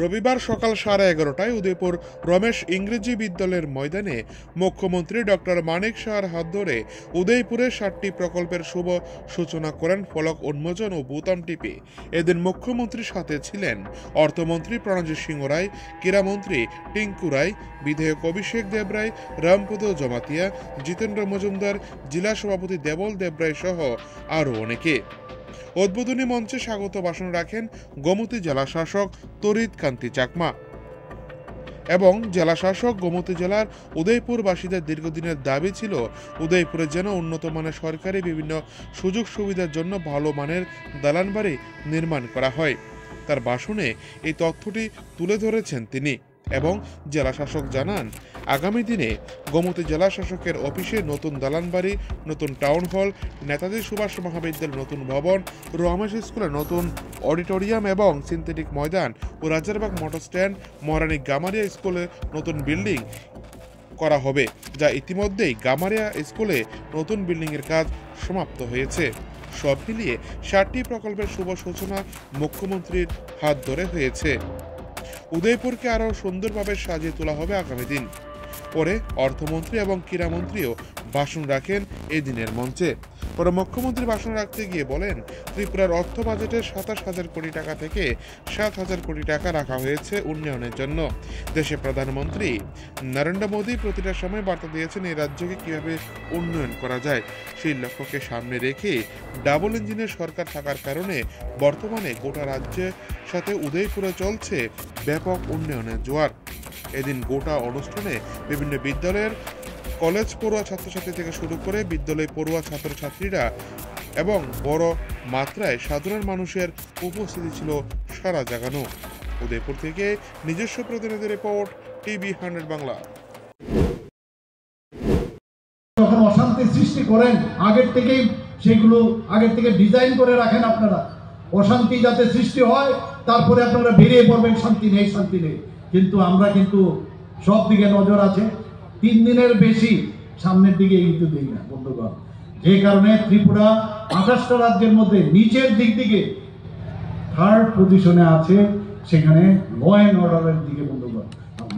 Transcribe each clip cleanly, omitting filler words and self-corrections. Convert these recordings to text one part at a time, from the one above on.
রবিবার সকাল 11:30টায় উদয়পুর রমেশ ইংরেজি বিদ্যালয়ের ময়দানে মুখ্যমন্ত্রী ডক্টর মানিক সাহার হাত ধরে উদয়পুরে 7টি প্রকল্পের শুভ সূচনা করেন ফলক উন্মোচন ও বুতাম টিপে। এদিন মুখ্যমন্ত্রীর সাথে ছিলেন অর্থমন্ত্রী প্রণজিৎ সিংহ রায়, ক্রীড়ামন্ত্রী টিঙ্কু রায়, বিধায়ক অভিষেক দেবরায়, রামপদ জমাতিয়া, জিতেন্দ্র মজুমদার, জেলা সভাপতি দেবল দেবরায় সহ আরও অনেকে। উদ্বোধনী মঞ্চে স্বাগত ভাষণ রাখেন গোমতী জেলা শাসক তরিৎ কান্তি চাকমা এবং জেলা শাসক গোমতী জেলার উদয়পুরবাসীদের দীর্ঘদিনের দাবি ছিল উদয়পুরে যেন উন্নত মানের সরকারি বিভিন্ন সুযোগ সুবিধার জন্য ভালো মানের দালান বাড়ি নির্মাণ করা হয়। তার ভাষণে এই তথ্যটি তুলে ধরেছেন তিনি এবং জেলা শাসক জানান, আগামী দিনে গোমতী জেলা শাসকের অফিসে নতুন দালান বাড়ি, নতুন টাউন হল, নেতাজি সুভাষ মহাবিদ্যালয়ের নতুন ভবন, রমেশ স্কুলের নতুন অডিটোরিয়াম এবং সিনথেটিক ময়দান ও রাজারবাগ মোটর স্ট্যান্ড, মহারানী গামারিয়া স্কুলে নতুন বিল্ডিং করা হবে, যা ইতিমধ্যেই গামারিয়া স্কুলে নতুন বিল্ডিংয়ের কাজ সমাপ্ত হয়েছে। সব মিলিয়ে 7টি প্রকল্পের শুভ সূচনা মুখ্যমন্ত্রীর হাত ধরে হয়েছে। উদয়পুরকে আরও সুন্দরভাবে সাজিয়ে তোলা হবে আগামী দিন। পরে অর্থমন্ত্রী এবং ক্রীড়ামন্ত্রীও ভাষণ রাখেন এই দিনের মঞ্চে। পরে মুখ্যমন্ত্রী ভাষণ রাখতে গিয়ে বলেন, ত্রিপুরার অর্থ বাজেটে 27,000 কোটি টাকা থেকে 7,000 কোটি টাকা রাখা হয়েছে উন্নয়নের জন্য। দেশে প্রধানমন্ত্রী নরেন্দ্র মোদী প্রতিটা সময় বার্তা দিয়েছেন এই রাজ্যকে কিভাবে উন্নয়ন করা যায়। সেই লক্ষ্যকে সামনে রেখে ডাবল ইঞ্জিনের সরকার থাকার কারণে বর্তমানে গোটা রাজ্যের সাথে উদয়পুরে চলছে ব্যাপক উন্নয়নের জোয়ার। এদিন গোটা অনুষ্ঠানে বিভিন্ন বিদ্যালয়ের কলেজ পড়ুয়া ছাত্রছাত্রী থেকে শুরু করে বিদ্যালয় পড়ুয়া ছাত্রছাত্রীরা এবং বড় মাত্রায় সাধারণ মানুষের উপস্থিতি ছিল সারা জাগানো। উদয়পুর থেকে নিজস্ব প্রতিনিধি রিপোর্ট, টিভি 100 বাংলা। যখন অশান্তি সৃষ্টি করেন আগের থেকে ডিজাইন করে রাখেন আপনারা, অশান্তি যাতে সৃষ্টি হয়, তারপরে আপনারা বেরিয়ে পড়বেন শান্তি নেই। কিন্তু আমরা সব দিকে নজর আছে, 3 দিনের বেশি সামনের দিকে কিন্তু দিই না বন্ধুগণ। যে কারণে ত্রিপুরা 28টা রাজ্যের মধ্যে নিচের দিক থেকে 3rd পজিশনে আছে, সেখানে ল অ্যান্ড অর্ডারের দিকে বন্ধুগণ।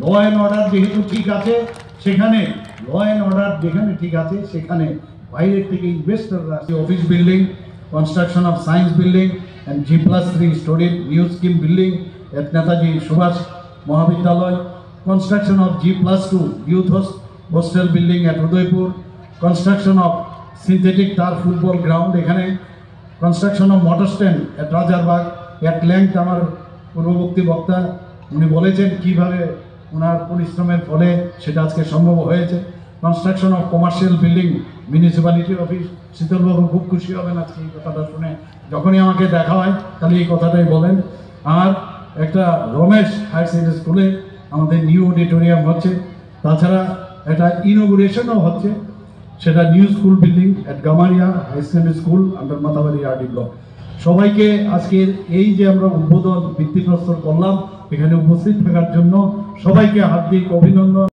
ল অ্যান্ড অর্ডার যেহেতু ঠিক আছে, সেখানে বাইরের থেকে ইনভেস্টররা office building, construction of science building and G+3 storage new scheme building at Netaji Subhash Mohabidyalayar, construction of G+2 youth hostel building at Udaipur, construction of synthetic turf football ground এখানে, construction of motor stand at Rajarbagh at length। আমার পূর্ববর্তী বক্তা উনি বলেছেন কিভাবে ওনার পরিশ্রমের ফলে সেটা আজকে সম্ভব হয়েছে। Construction of commercial building municipality office. শীতলবাবু খুব খুশি হবেন আজকে এই কথাটা শুনে, যখনই আমাকে দেখা হয় তাহলে এই কথাটাই বলেন। আর একটা রমেশ হায়ার সেকেন্ডারি স্কুলে আমাদের নিউ অডিটোরিয়াম হচ্ছে, তাছাড়া একটা ইনোগুরেশনও হচ্ছে, সেটা new school building at Gamaria high secondary school under Matabari RD block. সবাইকে আজকের এই যে আমরা উদ্বোধন ভিত্তিপ্রস্তর করলাম, এখানে উপস্থিত থাকার জন্য সবাইকে হার্দিক অভিনন্দন।